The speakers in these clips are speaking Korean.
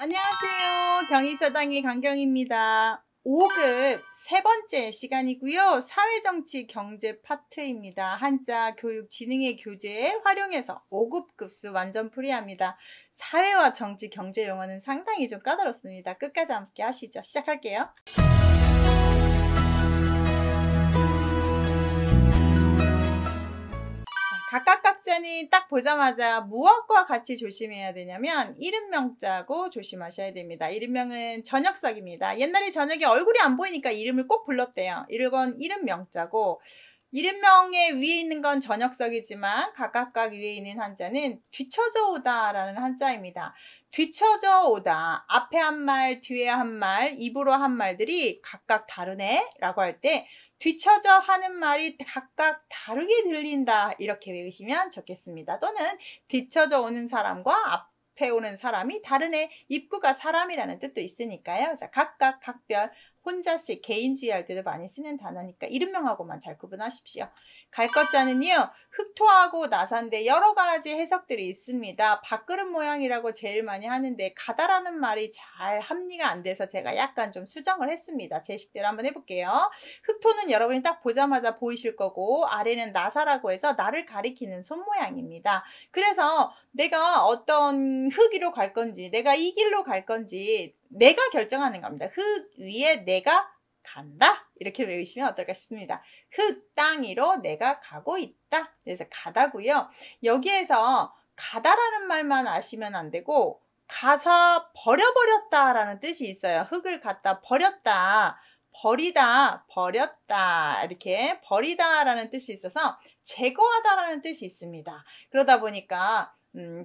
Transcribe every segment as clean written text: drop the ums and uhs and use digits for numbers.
안녕하세요. 경희서당의 강경입니다. 5급 세 번째 시간이고요. 사회정치 경제 파트입니다. 한자 교육 지능의 교재에 활용해서 5급 급수 완전 풀이합니다. 사회와 정치 경제 용어는 상당히 좀 까다롭습니다. 끝까지 함께 하시죠. 시작할게요. 각각 각자는 딱 보자마자 무엇과 같이 조심해야 되냐면 이름명자고 조심하셔야 됩니다. 이름명은 전역석입니다. 옛날에 저녁에 얼굴이 안 보이니까 이름을 꼭 불렀대요. 이건 이름명자고 이름명의 위에 있는 건 전역석이지만 각각 위에 있는 한자는 뒤쳐져 오다 라는 한자입니다. 뒤쳐져 오다, 앞에 한 말, 뒤에 한 말, 입으로 한 말들이 각각 다르네 라고 할 때 뒤쳐져 하는 말이 각각 다르게 들린다 이렇게 외우시면 좋겠습니다. 또는 뒤쳐져 오는 사람과 앞에 오는 사람이 다르네, 입구가 사람이라는 뜻도 있으니까요. 그래서 각각 각별 혼자씩 개인주의 할 때도 많이 쓰는 단어니까 이름명하고만 잘 구분하십시오. 갈 것자는요, 흑토하고 나사인데 여러 가지 해석들이 있습니다. 밥그릇 모양이라고 제일 많이 하는데 가다라는 말이 잘 합리가 안 돼서 제가 약간 좀 수정을 했습니다. 제 식대로 한번 해볼게요. 흑토는 여러분이 딱 보자마자 보이실 거고 아래는 나사라고 해서 나를 가리키는 손 모양입니다. 그래서 내가 어떤 흙 위로 갈 건지 내가 이 길로 갈 건지 내가 결정하는 겁니다. 흙 위에 내가 간다 이렇게 외우시면 어떨까 싶습니다. 흙 땅 위로 내가 가고 있다. 그래서 가다고요. 여기에서 가다라는 말만 아시면 안 되고 가서 버려버렸다 라는 뜻이 있어요. 흙을 갖다 버렸다, 버리다, 버렸다 이렇게 버리다 라는 뜻이 있어서 제거하다 라는 뜻이 있습니다. 그러다 보니까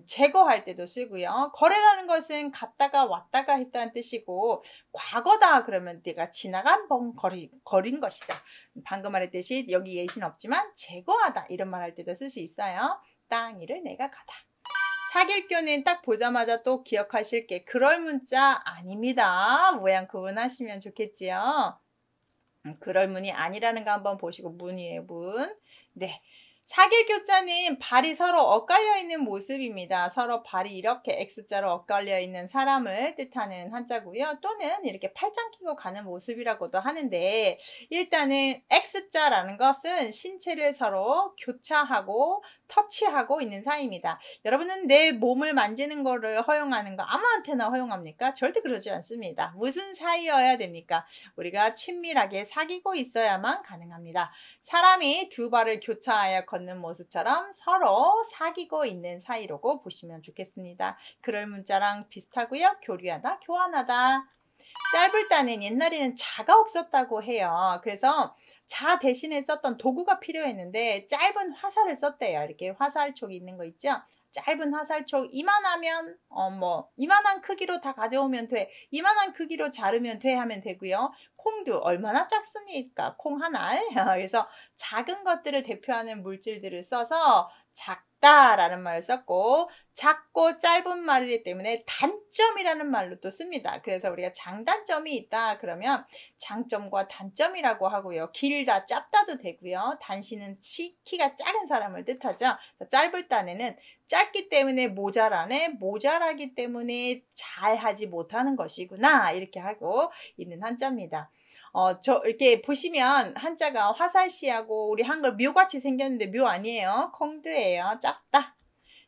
제거할 때도 쓰고요. 거래라는 것은 갔다가 왔다가 했다는 뜻이고 과거다 그러면 내가 지나간 번 거린 것이다. 방금 말했듯이 여기 예시는 없지만 제거하다 이런 말 할 때도 쓸 수 있어요. 땅 위를 내가 가다. 사길교는 딱 보자마자 또 기억하실 게 그럴 문자 아닙니다. 모양 구분하시면 좋겠지요. 그럴 문이 아니라는 거 한번 보시고 문이에요, 문. 네. 사길교자는 발이 서로 엇갈려 있는 모습입니다. 서로 발이 이렇게 X자로 엇갈려 있는 사람을 뜻하는 한자고요. 또는 이렇게 팔짱 끼고 가는 모습이라고도 하는데 일단은 X자라는 것은 신체를 서로 교차하고 터치하고 있는 사이입니다. 여러분은 내 몸을 만지는 거를 허용하는 거 아무한테나 허용합니까? 절대 그러지 않습니다. 무슨 사이여야 됩니까? 우리가 친밀하게 사귀고 있어야만 가능합니다. 사람이 두 발을 교차하여 걷는 모습처럼 서로 사귀고 있는 사이라고 보시면 좋겠습니다. 그럴 문자랑 비슷하고요. 교류하다, 교환하다. 짧을 때는 옛날에는 자가 없었다고 해요. 그래서 자 대신에 썼던 도구가 필요했는데 짧은 화살을 썼대요. 이렇게 화살촉이 있는 거 있죠? 짧은 화살촉 이만하면 이만한 크기로 다 가져오면 돼, 이만한 크기로 자르면 돼 하면 되고요. 콩도 얼마나 작습니까? 콩 한 알. 그래서 작은 것들을 대표하는 물질들을 써서 작다라는 말을 썼고 작고 짧은 말이기 때문에 단점이라는 말로 또 씁니다. 그래서 우리가 장단점이 있다 그러면 장점과 단점이라고 하고요. 길다, 짧다도 되고요. 단시는 키가 작은 사람을 뜻하죠. 짧을 딴에는 짧기 때문에 모자라네, 모자라기 때문에 잘하지 못하는 것이구나 이렇게 하고 있는 한자입니다. 이렇게 보시면 한자가 화살씨하고 우리 한글 묘같이 생겼는데 묘 아니에요. 콩드예요. 작다.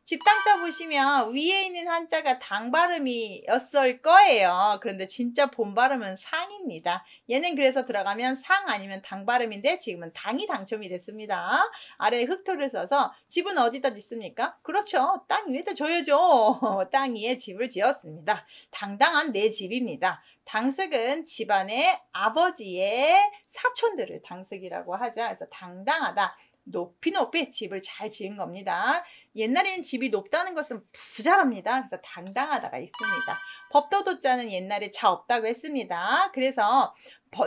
집당자 보시면 위에 있는 한자가 당 발음이었을 거예요. 그런데 진짜 본 발음은 상입니다. 얘는 그래서 들어가면 상 아니면 당 발음인데 지금은 당이 당첨이 됐습니다. 아래에 흑토를 써서 집은 어디다 짓습니까? 그렇죠. 땅 위에다 줘야죠. 땅 위에 집을 지었습니다. 당당한 내 집입니다. 당숙은 집안의 아버지의 사촌들을 당숙이라고 하죠. 그래서 당당하다. 높이 집을 잘 지은 겁니다. 옛날에는 집이 높다는 것은 부자랍니다. 그래서 당당하다가 있습니다. 법도도자는 옛날에 자 없다고 했습니다. 그래서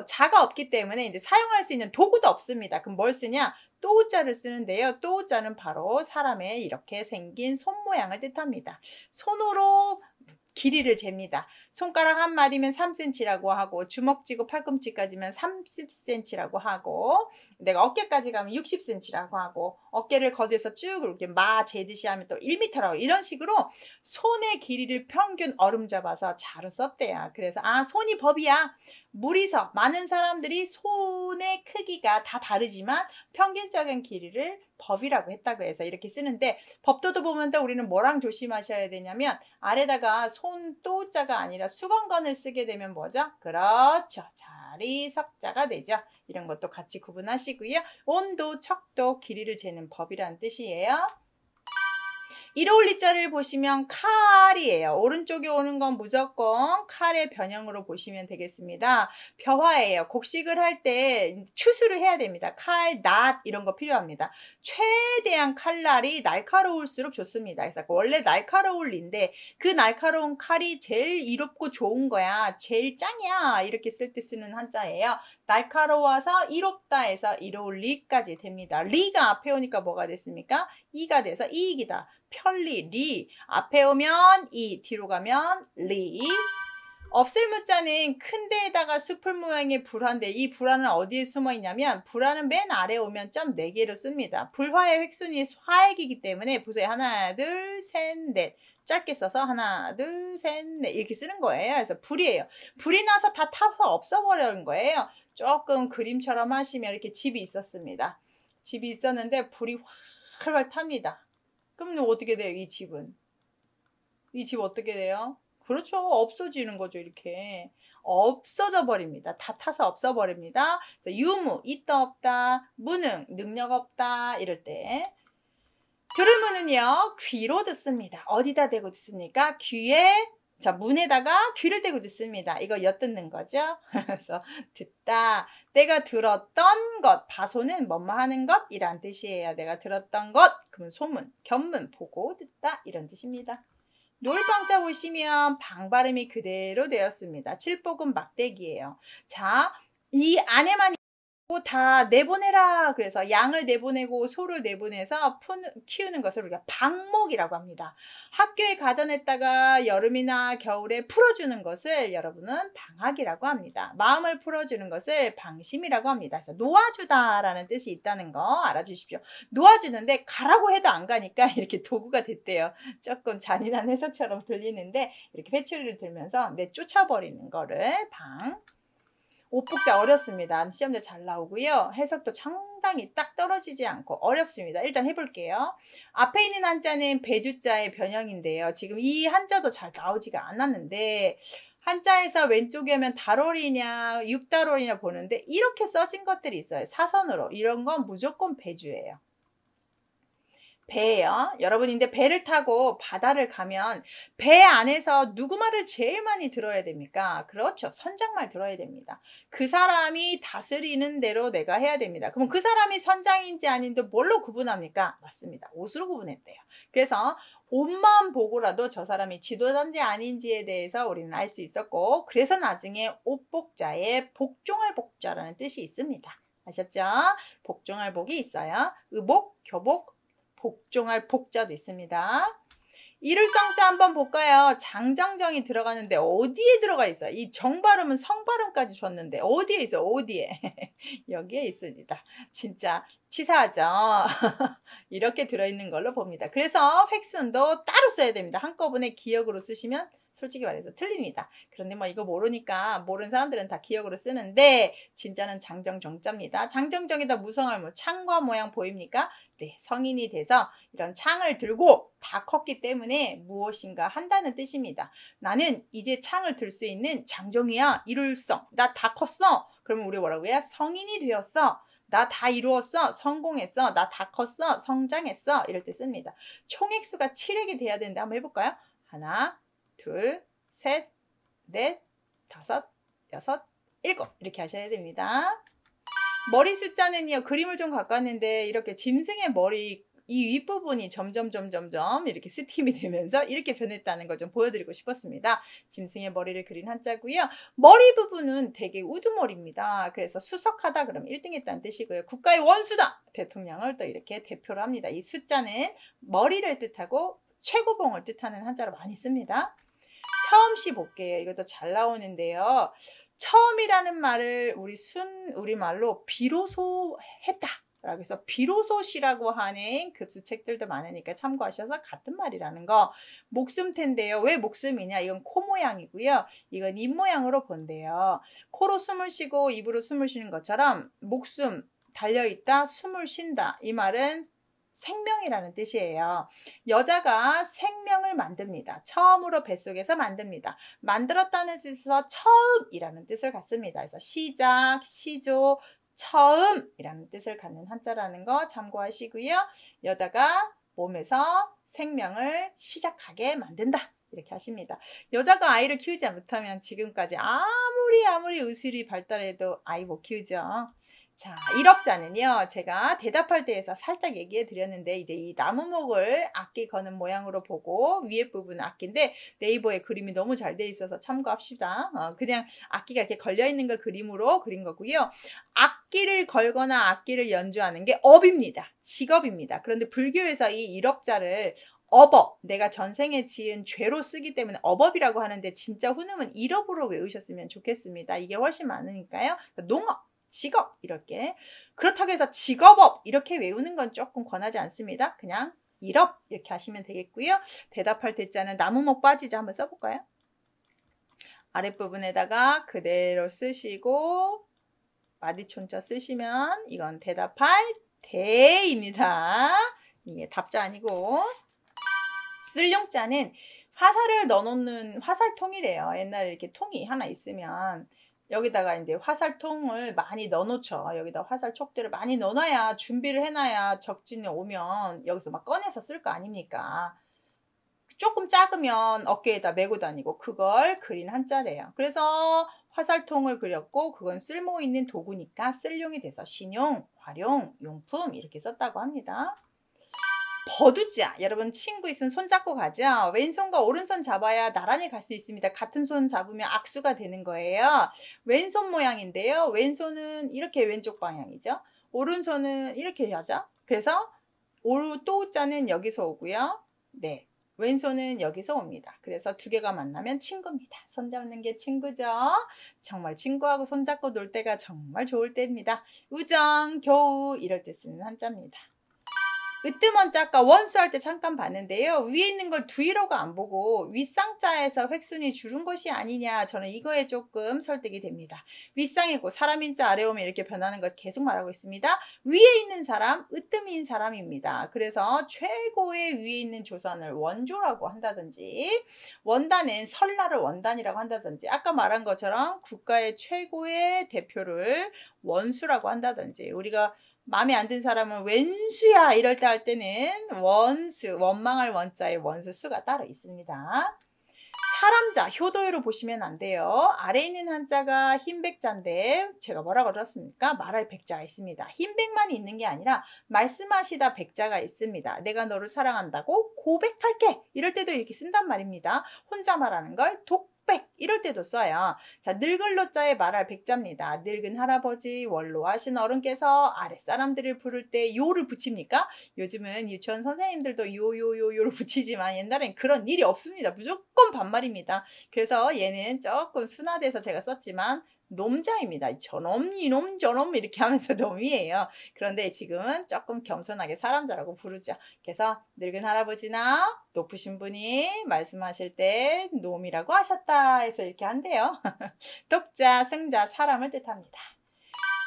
자가 없기 때문에 이제 사용할 수 있는 도구도 없습니다. 그럼 뭘 쓰냐? 또우자를 쓰는데요. 또우자는 바로 사람의 이렇게 생긴 손 모양을 뜻합니다. 손으로 길이를 잽니다. 손가락 한 마디면 3cm라고 하고 주먹 쥐고 팔꿈치까지면 30cm라고 하고 내가 어깨까지 가면 60cm라고 하고 어깨를 걷어서 쭉 이렇게 마 재듯이 하면 또 1m라고 이런 식으로 손의 길이를 평균 어름 잡아서 잘 썼대요. 그래서 손이 법이야. 무리서 많은 사람들이 손의 크기가 다 다르지만 평균적인 길이를 법이라고 했다고 해서 이렇게 쓰는데 법도도 보면 또 우리는 뭐랑 조심하셔야 되냐면 아래다가 손또자가 아니라 수건건을 쓰게 되면 뭐죠? 그렇죠. 자리 석자가 되죠. 이런 것도 같이 구분하시고요. 온도, 척도, 길이를 재는 법이라는 뜻이에요. 이로울리 자를 보시면 칼이에요. 오른쪽에 오는 건 무조건 칼의 변형으로 보시면 되겠습니다. 벼화예요. 곡식을 할 때 추수를 해야 됩니다. 칼, 낫 이런 거 필요합니다. 최대한 칼날이 날카로울수록 좋습니다. 그래서 원래 날카로울 리인데 그 날카로운 칼이 제일 이롭고 좋은 거야. 제일 짱이야. 이렇게 쓸 때 쓰는 한자예요. 날카로워서 이롭다 해서 이로울리까지 됩니다. 리가 앞에 오니까 뭐가 됐습니까? 이가 돼서 이익이다. 편리, 리. 앞에 오면 이, 뒤로 가면 리. 없을 무자는 큰 데에다가 수풀 모양의 불화인데 이 불화는 어디에 숨어 있냐면 불화는 맨 아래 오면 점 4개로 씁니다. 불화의 획순이 화액이기 때문에 보세요. 하나, 둘, 셋, 넷. 짧게 써서 하나, 둘, 셋, 넷 이렇게 쓰는 거예요. 그래서 불이에요. 불이 나서 다 타서 없어버리는 거예요. 조금 그림처럼 하시면 이렇게 집이 있었습니다. 집이 있었는데 불이 활활 탑니다. 그럼 어떻게 돼요? 이 집은? 이 집 어떻게 돼요? 그렇죠. 없어지는 거죠. 이렇게. 없어져 버립니다. 다 타서 없어버립니다. 그래서 유무, 있다 없다, 무능, 능력 없다 이럴 때. 들을 무는요. 귀로 듣습니다. 어디다 대고 듣습니까? 귀에 자, 문에다가 귀를 대고 듣습니다. 이거 엿듣는 거죠. 그래서 듣다. 내가 들었던 것. 바소는 뭐뭐 하는 것 이란 뜻이에요. 내가 들었던 것. 그러면 소문, 견문, 보고 듣다 이런 뜻입니다. 놀방자 보시면 방 발음이 그대로 되었습니다. 칠복은 막대기예요. 자, 이 안에만 다 내보내라. 그래서 양을 내보내고 소를 내보내서 키우는 것을 우리가 방목이라고 합니다. 학교에 가둬냈다가 여름이나 겨울에 풀어주는 것을 여러분은 방학이라고 합니다. 마음을 풀어주는 것을 방심이라고 합니다. 그래서 놓아주다라는 뜻이 있다는 거 알아주십시오. 놓아주는데 가라고 해도 안 가니까 이렇게 도구가 됐대요. 조금 잔인한 해석처럼 들리는데 이렇게 회초리를 들면서 내쫓아버리는 거를 방. 오복자 어렵습니다. 시험도 잘 나오고요. 해석도 상당히 딱 떨어지지 않고 어렵습니다. 일단 해볼게요. 앞에 있는 한자는 배주자의 변형인데요. 지금 이 한자도 잘 나오지가 않았는데 한자에서 왼쪽에 오면 달월이냐 육달월이냐 보는데 이렇게 써진 것들이 있어요. 사선으로. 이런 건 무조건 배주예요. 배예요. 여러분인데 배를 타고 바다를 가면 배 안에서 누구 말을 제일 많이 들어야 됩니까? 그렇죠. 선장 말 들어야 됩니다. 그 사람이 다스리는 대로 내가 해야 됩니다. 그럼 그 사람이 선장인지 아닌지 뭘로 구분합니까? 맞습니다. 옷으로 구분했대요. 그래서 옷만 보고라도 저 사람이 지도자인지 아닌지에 대해서 우리는 알 수 있었고 그래서 나중에 옷복자에 복종할 복자라는 뜻이 있습니다. 아셨죠? 복종할 복이 있어요. 의복, 교복, 복종할 복자도 있습니다. 이룰성자 한번 볼까요? 장정정이 들어가는데 어디에 들어가 있어요? 이 정발음은 성발음까지 줬는데 어디에 있어요? 어디에? 여기에 있습니다. 진짜 치사하죠? 이렇게 들어있는 걸로 봅니다. 그래서 획순도 따로 써야 됩니다. 한꺼번에 기역으로 쓰시면 솔직히 말해서 틀립니다. 그런데 뭐 이거 모르니까 모르는 사람들은 다 기억으로 쓰는데 진짜는 장정정자입니다. 장정정에다 무성할무 창과 모양 보입니까? 네, 성인이 돼서 이런 창을 들고 다 컸기 때문에 무엇인가 한다는 뜻입니다. 나는 이제 창을 들 수 있는 장정이야. 이룰성. 나 다 컸어. 그러면 우리 뭐라고 해요? 성인이 되었어. 나 다 이루었어. 성공했어. 나 다 컸어. 성장했어. 이럴 때 씁니다. 총액수가 7획이 돼야 되는데 한번 해볼까요? 하나, 둘, 셋, 넷, 다섯, 여섯, 일곱 이렇게 하셔야 됩니다. 머리 숫자는요. 그림을 좀 갖고 왔는데 이렇게 짐승의 머리 이 윗부분이 점점 이렇게 스팀이 되면서 이렇게 변했다는 걸 좀 보여드리고 싶었습니다. 짐승의 머리를 그린 한자고요. 머리 부분은 되게 우두머리입니다. 그래서 수석하다 그러면 1등 했다는 뜻이고요. 국가의 원수다. 대통령을 또 이렇게 대표로 합니다. 이 숫자는 머리를 뜻하고 최고봉을 뜻하는 한자로 많이 씁니다. 처음 시 볼게요. 이것도 잘 나오는데요. 처음이라는 말을 우리말로 비로소 했다 라고 해서 비로소시라고 하는 급수책들도 많으니까 참고하셔서 같은 말이라는 거. 목숨태인데요. 왜 목숨이냐? 이건 코 모양이고요. 이건 입 모양으로 본대요. 코로 숨을 쉬고 입으로 숨을 쉬는 것처럼 목숨, 달려있다, 숨을 쉰다. 이 말은 생명이라는 뜻이에요. 여자가 생명을 만듭니다. 처음으로 뱃속에서 만듭니다. 만들었다는 뜻에서 처음이라는 뜻을 갖습니다. 그래서 시작, 시조, 처음이라는 뜻을 갖는 한자라는 거 참고하시고요. 여자가 몸에서 생명을 시작하게 만든다. 이렇게 하십니다. 여자가 아이를 키우지 못하면 지금까지 아무리 의술이 발달해도 아이 못 키우죠. 자, 1억자는요, 제가 대답할 때에서 살짝 얘기해 드렸는데, 이제 이 나무목을 악기 거는 모양으로 보고, 위에 부분은 악기인데, 네이버에 그림이 너무 잘 돼 있어서 참고합시다. 그냥 악기가 이렇게 걸려있는 걸 그림으로 그린 거고요. 악기를 걸거나 악기를 연주하는 게 업입니다. 직업입니다. 그런데 불교에서 이 1억자를 어법, 내가 전생에 지은 죄로 쓰기 때문에 어법이라고 하는데, 진짜 훈음은 1업으로 외우셨으면 좋겠습니다. 이게 훨씬 많으니까요. 농업, 직업 이렇게. 그렇다고 해서 직업업 이렇게 외우는 건 조금 권하지 않습니다. 그냥 1업 이렇게 하시면 되겠고요. 대답할 대자는 나무목 빠지죠. 한번 써볼까요? 아랫부분에다가 그대로 쓰시고 마디촌자 쓰시면 이건 대답할 대입니다. 이게 답자 아니고. 쓸용자는 화살을 넣어놓는 화살통이래요. 옛날에 이렇게 통이 하나 있으면 여기다가 이제 화살통을 많이 넣어놓죠. 여기다 화살촉들을 많이 넣어놔야 준비를 해놔야 적진이 오면 여기서 막 꺼내서 쓸 거 아닙니까? 조금 작으면 어깨에다 메고 다니고 그걸 그린 한자래요. 그래서 화살통을 그렸고 그건 쓸모 있는 도구니까 쓸용이 돼서 신용, 활용, 용품 이렇게 썼다고 합니다. 버두자. 여러분 친구 있으면 손 잡고 가죠. 왼손과 오른손 잡아야 나란히 갈 수 있습니다. 같은 손 잡으면 악수가 되는 거예요. 왼손 모양인데요. 왼손은 이렇게 왼쪽 방향이죠. 오른손은 이렇게 하죠. 그래서 또자는 여기서 오고요. 네, 왼손은 여기서 옵니다. 그래서 두 개가 만나면 친구입니다. 손 잡는 게 친구죠. 정말 친구하고 손 잡고 놀 때가 정말 좋을 때입니다. 우정, 교우 이럴 때 쓰는 한자입니다. 으뜸원자가 원수할 때 잠깐 봤는데요. 위에 있는 걸 두이로가 안 보고 윗상자에서 획순이 줄은 것이 아니냐. 저는 이거에 조금 설득이 됩니다. 윗상이고 사람인자 아래 오면 이렇게 변하는 걸 계속 말하고 있습니다. 위에 있는 사람, 으뜸인 사람입니다. 그래서 최고의 위에 있는 조선을 원조라고 한다든지 원단은 설날을 원단이라고 한다든지 아까 말한 것처럼 국가의 최고의 대표를 원수라고 한다든지 우리가 마음에 안 든 사람은 왼수야 이럴 때 할 때는 원수, 원망할 원자에 원수수가 따로 있습니다. 사람자, 효도유로 보시면 안 돼요. 아래에 있는 한자가 흰백자인데 제가 뭐라고 그랬습니까? 말할 백자가 있습니다. 흰백만 있는 게 아니라 말씀하시다 백자가 있습니다. 내가 너를 사랑한다고 고백할게. 이럴 때도 이렇게 쓴단 말입니다. 혼자 말하는 걸 독백 이럴 때도 써요. 자, 늙을 노자에 말할 백자입니다. 늙은 할아버지, 원로하신 어른께서 아랫사람들을 부를 때 요를 붙입니까? 요즘은 유치원 선생님들도 요를 붙이지만 옛날엔 그런 일이 없습니다. 무조건 반말입니다. 그래서 얘는 조금 순화돼서 제가 썼지만 놈자입니다. 저놈, 이놈, 저놈 이렇게 하면서 놈이에요. 그런데 지금은 조금 겸손하게 사람자라고 부르죠. 그래서 늙은 할아버지나 높으신 분이 말씀하실 때 놈이라고 하셨다 해서 이렇게 한대요. 독자, 승자, 사람을 뜻합니다.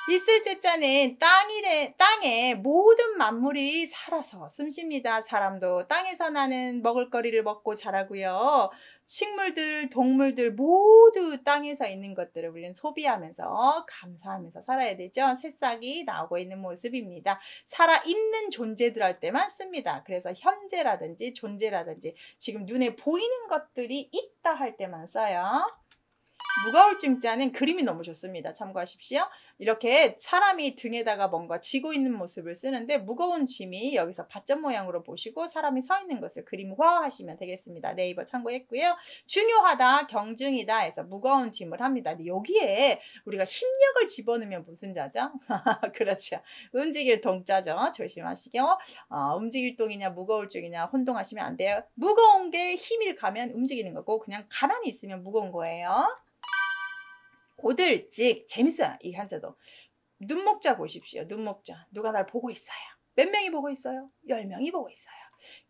있을 제자는 땅에 모든 만물이 살아서 숨쉽니다. 사람도 땅에서 나는 먹을거리를 먹고 자라고요. 식물들, 동물들 모두 땅에서 있는 것들을 우리는 소비하면서 감사하면서 살아야 되죠. 새싹이 나오고 있는 모습입니다. 살아있는 존재들 할 때만 씁니다. 그래서 현재라든지 존재라든지 지금 눈에 보이는 것들이 있다 할 때만 써요. 무거울증자는 그림이 너무 좋습니다. 참고하십시오. 이렇게 사람이 등에다가 뭔가 지고 있는 모습을 쓰는데 무거운 짐이 여기서 밧점 모양으로 보시고 사람이 서 있는 것을 그림화하시면 되겠습니다. 네이버 참고했고요. 중요하다, 경중이다 해서 무거운 짐을 합니다. 근데 여기에 우리가 힘력을 집어넣으면 무슨 자죠? 그렇죠. 움직일 동자죠. 조심하시고 움직일 동이냐 무거울 쪽이냐 혼동하시면 안 돼요. 무거운 게 힘을 가면 움직이는 거고 그냥 가만히 있으면 무거운 거예요. 고들찍 재밌어요. 이 한자도. 눈목자 보십시오. 눈목자. 누가 날 보고 있어요. 몇 명이 보고 있어요? 10명이 보고 있어요.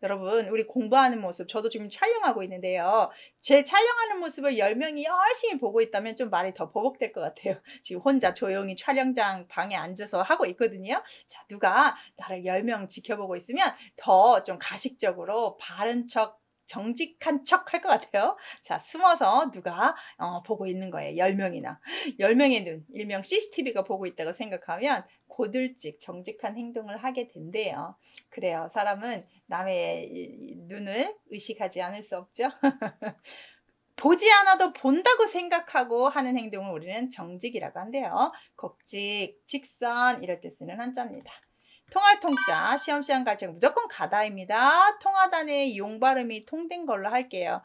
여러분 우리 공부하는 모습 저도 지금 촬영하고 있는데요. 제 촬영하는 모습을 10명이 열심히 보고 있다면 좀 말이 더 버벅될 것 같아요. 지금 혼자 조용히 촬영장 방에 앉아서 하고 있거든요. 자, 누가 나를 10명 지켜보고 있으면 더 좀 가식적으로 바른 척 정직한 척 할 것 같아요. 자, 숨어서 누가 보고 있는 거예요. 10명이나. 10명의 눈, 일명 CCTV가 보고 있다고 생각하면 고들찍 정직한 행동을 하게 된대요. 그래요. 사람은 남의 눈을 의식하지 않을 수 없죠. 보지 않아도 본다고 생각하고 하는 행동을 우리는 정직이라고 한대요. 곡직, 직선 이럴 때 쓰는 한자입니다. 통할 통자, 시험시험 갈증 무조건 가다입니다. 통하다의 용 발음이 통된 걸로 할게요.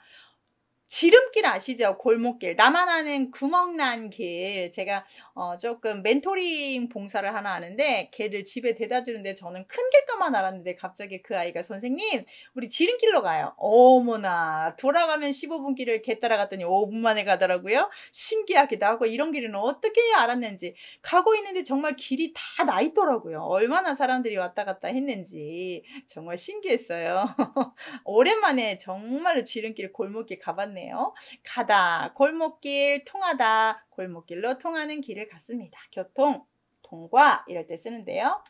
지름길 아시죠? 골목길. 나만 아는 구멍난 길. 제가 조금 멘토링 봉사를 하나 하는데 걔들 집에 데려다 주는데 저는 큰 길가만 알았는데 갑자기 그 아이가 선생님 우리 지름길로 가요. 어머나 돌아가면 15분 길을 걔 따라갔더니 5분 만에 가더라고요. 신기하기도 하고 이런 길은 어떻게 알았는지. 가고 있는데 정말 길이 다 나 있더라고요. 얼마나 사람들이 왔다 갔다 했는지 정말 신기했어요. 오랜만에 정말로 지름길 골목길 가봤네요. 가다, 골목길, 통하다, 골목길로 통하는 길을 갔습니다. 교통, 통과 이럴 때 쓰는데요.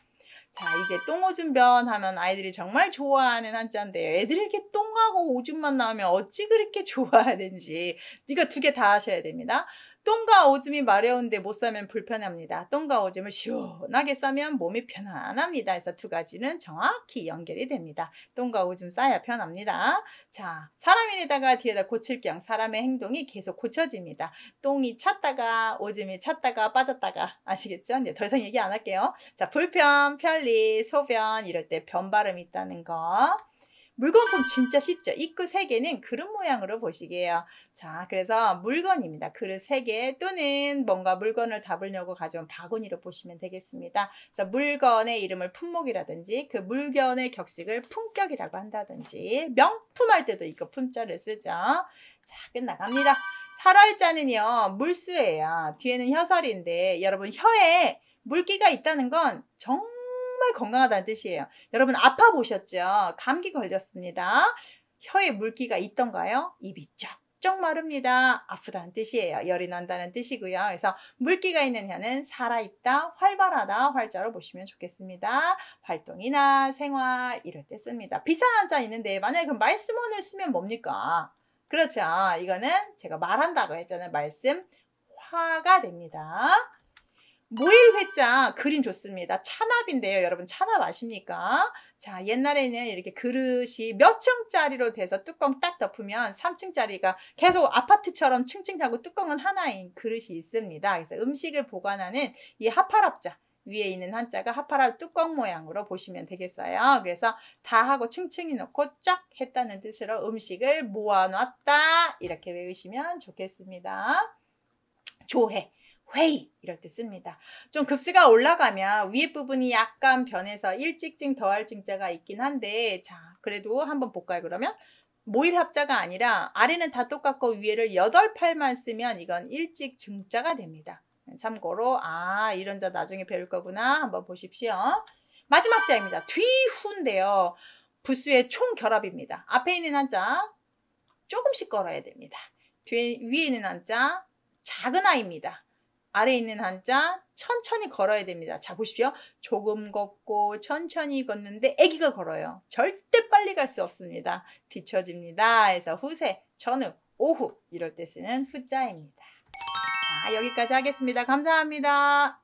자, 이제 똥오줌변 하면 아이들이 정말 좋아하는 한자인데요. 애들이 이렇게 똥하고 오줌만 나오면 어찌 그렇게 좋아하는지 이거 두 개 다 하셔야 됩니다. 똥과 오줌이 마려운데 못 싸면 불편합니다. 똥과 오줌을 시원하게 싸면 몸이 편안합니다. 그래서 두 가지는 정확히 연결이 됩니다. 똥과 오줌 싸야 편합니다. 자, 사람인에다가 뒤에다 고칠경 사람의 행동이 계속 고쳐집니다. 똥이 찼다가 오줌이 찼다가 빠졌다가 아시겠죠? 이제 더 이상 얘기 안 할게요. 자, 불편, 편리, 소변 이럴 때 변 발음이 있다는 거. 물건품 진짜 쉽죠. 이 그 3개는 그릇 모양으로 보시게요. 자, 그래서 물건입니다. 그릇 3개 또는 뭔가 물건을 담으려고 가져온 바구니로 보시면 되겠습니다. 그래서 물건의 이름을 품목이라든지 그 물건의 격식을 품격이라고 한다든지 명품할 때도 이거 품자를 쓰죠. 자, 끝나갑니다. 살얼자는요. 물수예요. 뒤에는 혀설인데 여러분 혀에 물기가 있다는 건 정말 건강하다는 뜻이에요. 여러분 아파 보셨죠? 감기 걸렸습니다. 혀에 물기가 있던가요? 입이 쩍쩍 마릅니다. 아프다는 뜻이에요. 열이 난다는 뜻이고요. 그래서 물기가 있는 혀는 살아있다, 활발하다, 활자로 보시면 좋겠습니다. 활동이나 생활 이럴 때 씁니다. 비싼 한자 있는데 만약에 그 말씀원을 쓰면 뭡니까? 그렇죠. 이거는 제가 말한다고 했잖아요. 말씀 화가 됩니다. 모일회자 그림 좋습니다. 찬압인데요. 여러분 찬압 아십니까? 자, 옛날에는 이렇게 그릇이 몇 층짜리로 돼서 뚜껑 딱 덮으면 3층짜리가 계속 아파트처럼 층층하고 뚜껑은 하나인 그릇이 있습니다. 그래서 음식을 보관하는 이 하파랍자 위에 있는 한자가 하파랍 뚜껑 모양으로 보시면 되겠어요. 그래서 다 하고 층층이 놓고 쫙 했다는 뜻으로 음식을 모아놨다 이렇게 외우시면 좋겠습니다. 조회 회의 이럴 때 씁니다. 좀 급수가 올라가면 위에 부분이 약간 변해서 일찍증 더할 증자가 있긴 한데 자 그래도 한번 볼까요? 그러면 모일합자가 아니라 아래는 다 똑같고 위에를 8팔만 쓰면 이건 일찍 증자가 됩니다. 참고로 이런 자 나중에 배울 거구나 한번 보십시오. 마지막 자입니다. 뒤후인데요. 부수의 총결합입니다. 앞에 있는 한자 조금씩 걸어야 됩니다. 위에 있는 한자 작은 아이입니다. 아래에 있는 한자 천천히 걸어야 됩니다. 자 보십시오. 조금 걷고 천천히 걷는데 아기가 걸어요. 절대 빨리 갈 수 없습니다. 뒤처집니다. 그래서 후세, 전후, 오후 이럴 때 쓰는 후자입니다. 자 여기까지 하겠습니다. 감사합니다.